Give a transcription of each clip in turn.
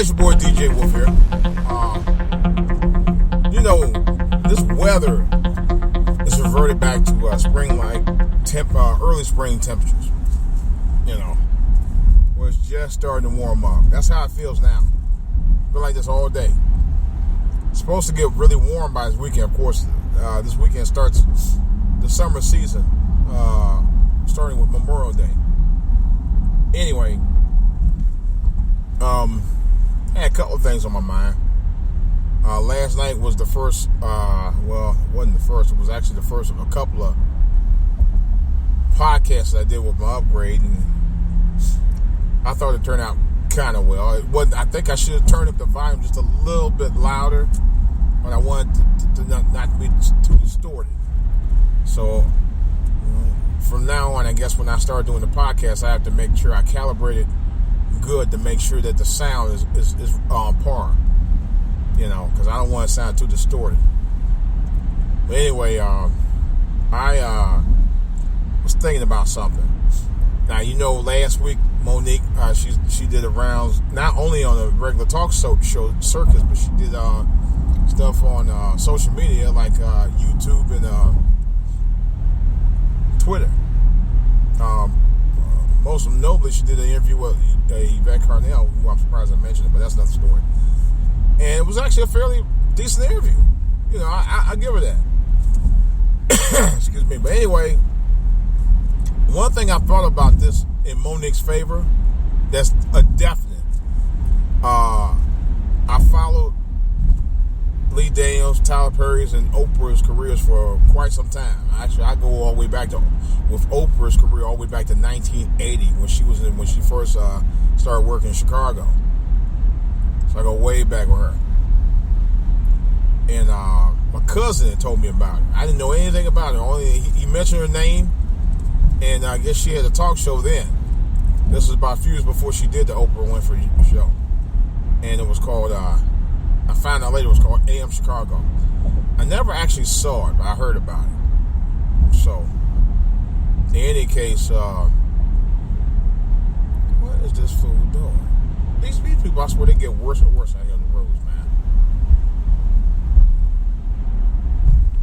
guys, your boy DJ Wolf here. This weather is reverted back to spring-like early spring temperatures. Where it's just starting to warm up. That's how it feels now. I feel like this all day. It's supposed to get really warm by this weekend. Of course, this weekend starts the summer season, starting with Memorial Day. Anyway, I had a couple of things on my mind. Last night was the first, it wasn't the first, it was actually the first of a couple of podcasts that I did with my upgrade, and I thought it turned out kind of well. It wasn't, I think I should have turned up the volume just a little bit louder, but I wanted to not be too distorted. So from now on, I guess when I start doing the podcast, I have to make sure I calibrate it good to make sure that the sound is on par. Because I don't want to sound too distorted. But anyway, I was thinking about something. Now, last week, Monique, she did a rounds, not only on a regular talk show circus, but she did stuff on social media like YouTube and Twitter. Most notably, she did an interview with Yvette Carnell, who I'm surprised I mentioned it, but that's another story. And it was actually a fairly decent interview. I give her that. Excuse me. But anyway, one thing I thought about this in Monique's favor, that's a definite. I followed Lee Daniels, Tyler Perry's, and Oprah's careers for quite some time. Actually, I go all the way back with Oprah's career all the way back to 1980 when she first started working in Chicago. So I go way back with her. And my cousin had told me about it. I didn't know anything about it. Only he mentioned her name, and I guess she had a talk show then. This was about a few years before she did the Oprah Winfrey show. And it was called, I found out later it was called AM Chicago. I never actually saw it, but I heard about it. So, in any case, what is this fool doing? These people, I swear, they get worse and worse out here on the roads, man.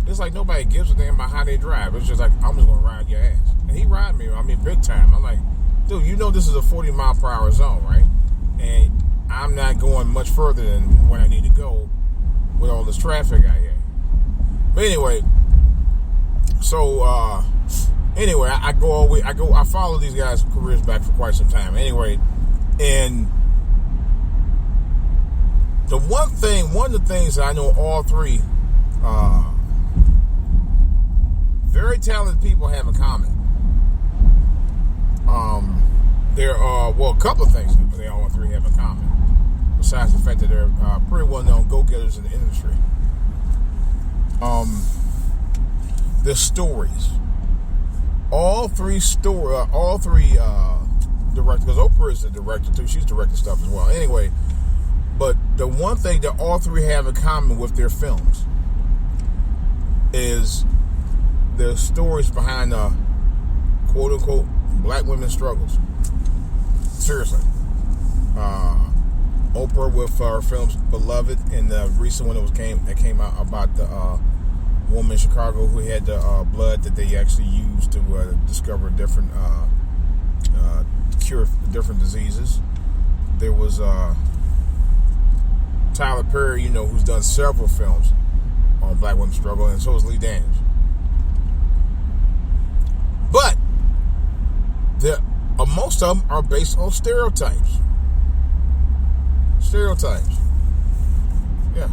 It's like nobody gives a damn about how they drive. It's just like, I'm just going to ride your ass. And he ride me, big time. I'm like, dude, this is a 40 mile per hour zone, right? And I'm not going much further than when I need to go with all this traffic out here. But anyway, so, I follow these guys' careers back for quite some time. Anyway, and one of the things that I know all three very talented people have in common. There are, a couple of things that they all three have in common, besides the fact that they're pretty well-known go-getters in the industry. Their stories. All three directors, because Oprah is the director too. She's directing stuff as well. Anyway, but the one thing that all three have in common with their films is the stories behind the quote-unquote black women's struggles. Seriously. Oprah with her films Beloved, and the recent one that came out about the woman in Chicago who had the blood that they actually used to discover different cure different diseases. There was Tyler Perry, who's done several films on black women's struggle, and so is Lee Daniels. But most of them are based on stereotypes. Yeah.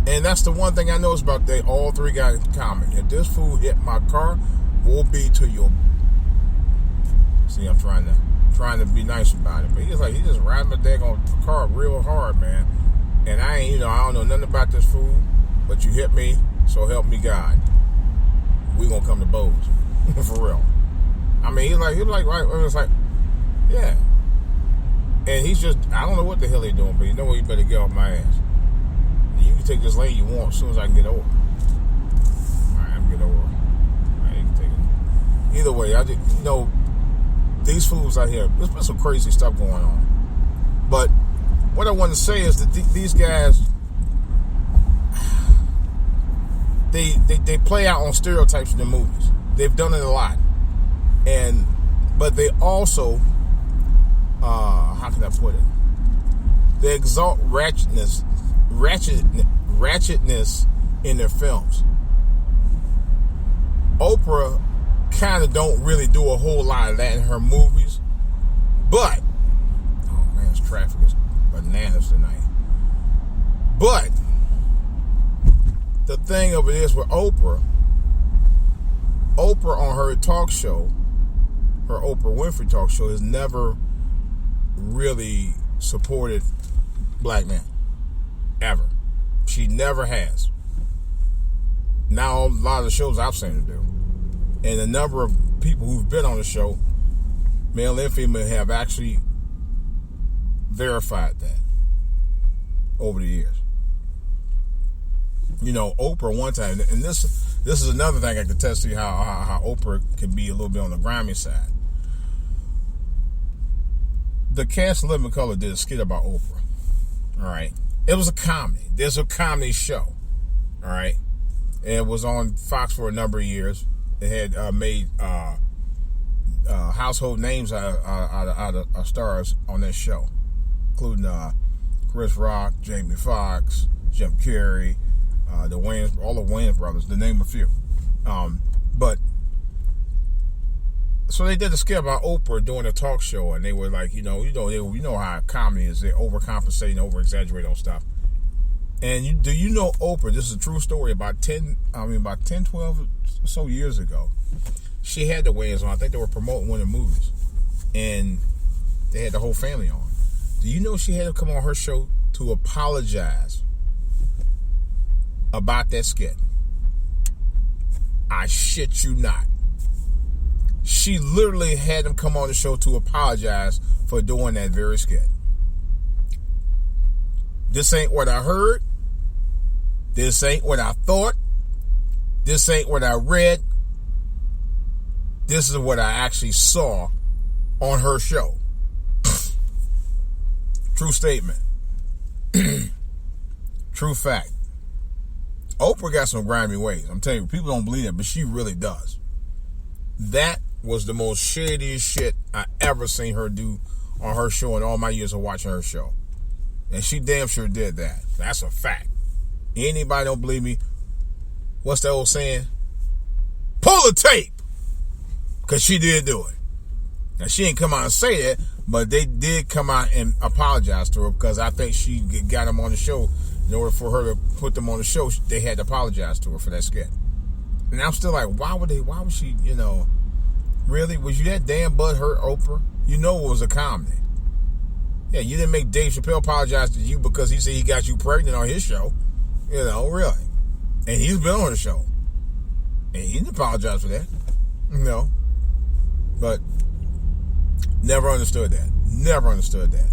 And that's the one thing I know about they all three got in common. If this fool hit my car, will be to your... See, I'm trying to be nice about it, but he just riding my daggone car real hard, man. And I ain't, I don't know nothing about this fool, but you hit me, so help me God. We gonna come to blows. For real. He's like, right, it's like, yeah. And he's just, I don't know what the hell he's doing, but you know what, you better get off my ass. You can take this lane you want as soon as I can get over. Alright, I'm getting over. Alright, you can take it. Either way, these fools out here, there's been some crazy stuff going on. But what I want to say is that these guys, they play out on stereotypes in the movies. They've done it a lot, but they also, how can I put it? They exalt ratchetness in their films. Oprah kind of don't really do a whole lot of that in her movies, but oh man, this traffic is bananas tonight. But the thing of it is with Oprah on her talk show, her Oprah Winfrey talk show, has never really supported black men. Ever. She never has. Now, a lot of the shows I've seen her do. And a number of people who've been on the show, male and female, have actually verified that over the years. You know, Oprah one time, and this is another thing I can test to you how Oprah can be a little bit on the grimy side. The Cast of Living Color did a skit about Oprah. All right. It was a comedy. There's a comedy show. All right. It was on Fox for a number of years. It had made household names out of stars on that show, including Chris Rock, Jamie Foxx, Jim Carrey, all the Wayans brothers, to name a few. But so they did a skit about Oprah doing a talk show, and they were like, you know how comedy is. They overcompensate and over-exaggerate on stuff. And do you know Oprah? This is a true story. About 10, 12 or so years ago, she had the Wayans on. I think they were promoting one of the movies, and they had the whole family on. Do you know she had to come on her show to apologize about that skit? I shit you not. She literally had them come on the show to apologize for doing that very skit. This ain't what I heard. This ain't what I thought. This ain't what I read. This is what I actually saw on her show. True statement. True fact. Oprah got some grimy ways. I'm telling you, people don't believe it, but she really does. That was the most shadiest shit I ever seen her do on her show in all my years of watching her show. And she damn sure did that. That's a fact. Anybody don't believe me, what's the old saying? Pull the tape! Because she did do it. Now, she didn't come out and say that, but they did come out and apologize to her, because I think she got them on the show. In order for her to put them on the show, they had to apologize to her for that skit. And I'm still like, why would she, really? Was you that damn butthurt, Oprah? You know it was a comedy. Yeah, you didn't make Dave Chappelle apologize to you because he said he got you pregnant on his show. Really. And he's been on the show. And he didn't apologize for that. But never understood that. Never understood that.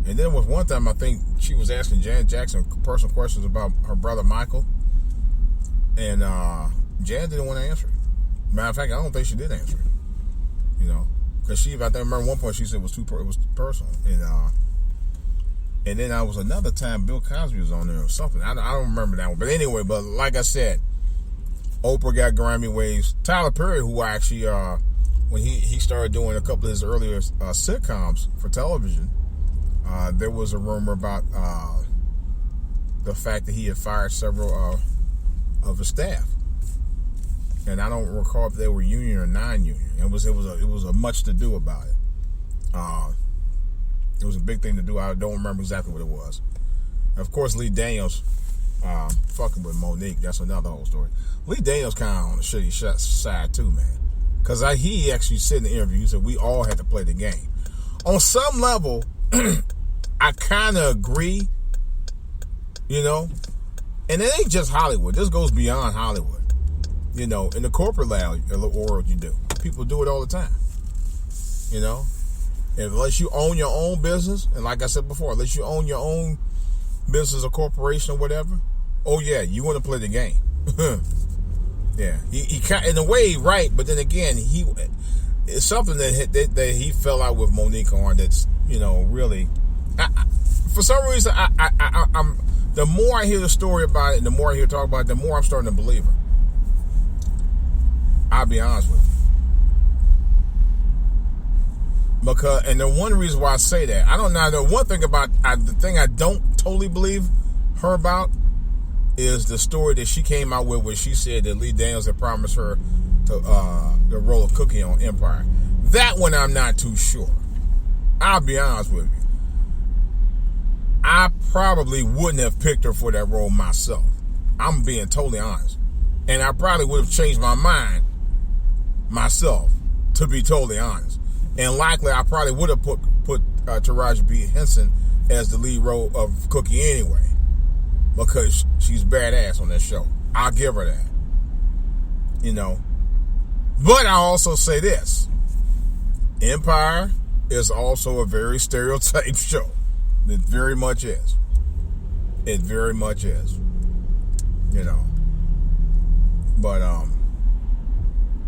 And then was one time I think she was asking Janet Jackson personal questions about her brother Michael. And Janet didn't want to answer it. Matter of fact, I don't think she did answer it. Because I remember one point she said it was personal. And then I was another time Bill Cosby was on there or something. I don't remember that one. But anyway, like I said, Oprah got grimy ways. Tyler Perry, who actually, when he started doing a couple of his earlier sitcoms for television, there was a rumor about the fact that he had fired several of his staff. And I don't recall if they were union or non-union. It was a much to do about it. It was a big thing to do. I don't remember exactly what it was. And of course, Lee Daniels fucking with Monique. That's another whole story. Lee Daniels kind of on the shitty side too, man. Because he actually said in the interview, he said we all had to play the game. On some level, I kind of agree. And it ain't just Hollywood. This goes beyond Hollywood. In the corporate world, you do. People do it all the time. Unless you own your own business, and like I said before, unless you own your own business or corporation or whatever, oh yeah, you want to play the game. Yeah, he in a way, right? But then again, it's something that he fell out with Monique on. That's really. For some reason, I'm. The more I hear the story about it, and the more I hear talk about it, the more I'm starting to believe her. I'll be honest with you. And the one reason why I say that, I don't know. The one thing about the thing I don't totally believe her about is the story that she came out with, where she said that Lee Daniels had promised her the role of Cookie on Empire. That one I'm not too sure. I'll be honest with you. I probably wouldn't have picked her for that role myself. I'm being totally honest. And I probably would have changed my mind myself, to be totally honest. And likely I probably would have put Taraji P. Henson as the lead role of Cookie anyway, because she's badass on that show. I'll give her that. But I also say this. Empire is also a very stereotyped show. It very much is. It very much is. But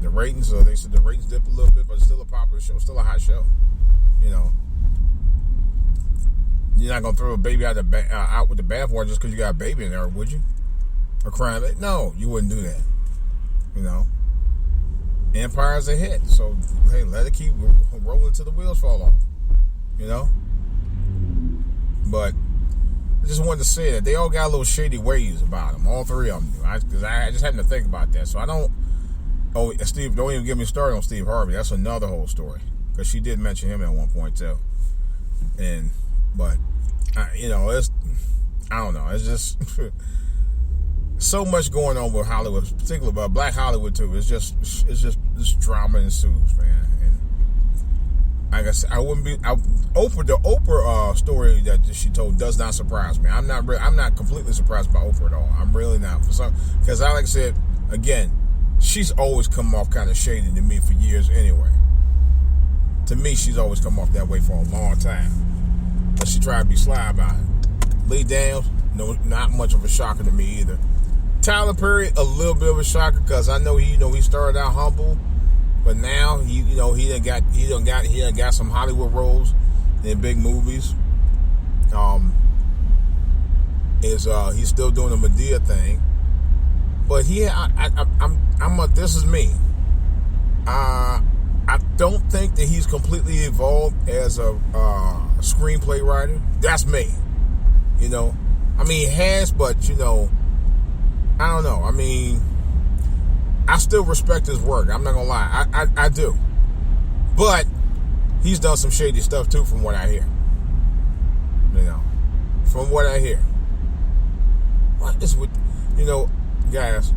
the ratings, they said the ratings dipped a little bit, but it's still a popular show, still a hot show. You're not gonna throw a baby out with the bathwater just because you got a baby in there, would you? Or crying? No, you wouldn't do that. Empire's a hit, so hey, let it keep rolling till the wheels fall off. But I just wanted to say that they all got a little shady ways about them. All three of them do. Because I just had to think about that. So I don't. Oh, Steve, don't even get me started on Steve Harvey. That's another whole story. Because she did mention him at one point too. But it's, I don't know. It's just so much going on with Hollywood, particularly about Black Hollywood too. It's just this drama ensues, man. Like I said, the Oprah story that she told does not surprise me. I'm not completely surprised by Oprah at all. I'm really not. Because like I said, again, she's always come off kind of shady to me for years anyway. To me, she's always come off that way for a long time. But she tried to be sly about it. Lee Daniels, no, not much of a shocker to me either. Tyler Perry, a little bit of a shocker, because I know he started out humble. But now he done got some Hollywood roles in big movies. He's still doing the Madea thing, but this is me. I don't think that he's completely evolved as a screenplay writer. That's me. He has, but I don't know. I still respect his work. I'm not gonna lie. I do. But he's done some shady stuff too, from what I hear. From what I hear. What is with, guys?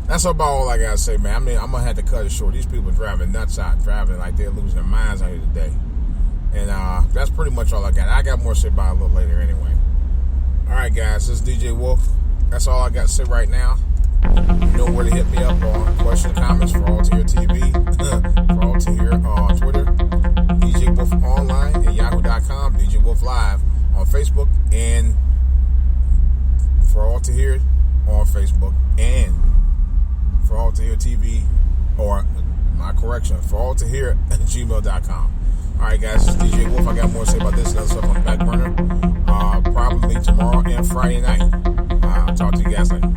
That's about all I gotta say, man. I'm gonna have to cut it short. These people are driving nuts out, driving like they're losing their minds out here today. And that's pretty much all I got. I got more to say about it a little later anyway. All right, guys. This is DJ Wolf. That's all I got to say right now. You know where to hit me up on questions, comments for All To Hear TV, for All To Hear on Twitter, DJ Wolf Online at yahoo.com, DJ Wolf Live on Facebook, and for All To Hear on Facebook, and for All To Hear TV, or my correction, for All To Hear at gmail.com. Alright, guys, this is DJ Wolf. I got more to say about this and other stuff on the back burner, probably tomorrow and Friday night. I'll talk to you guys later.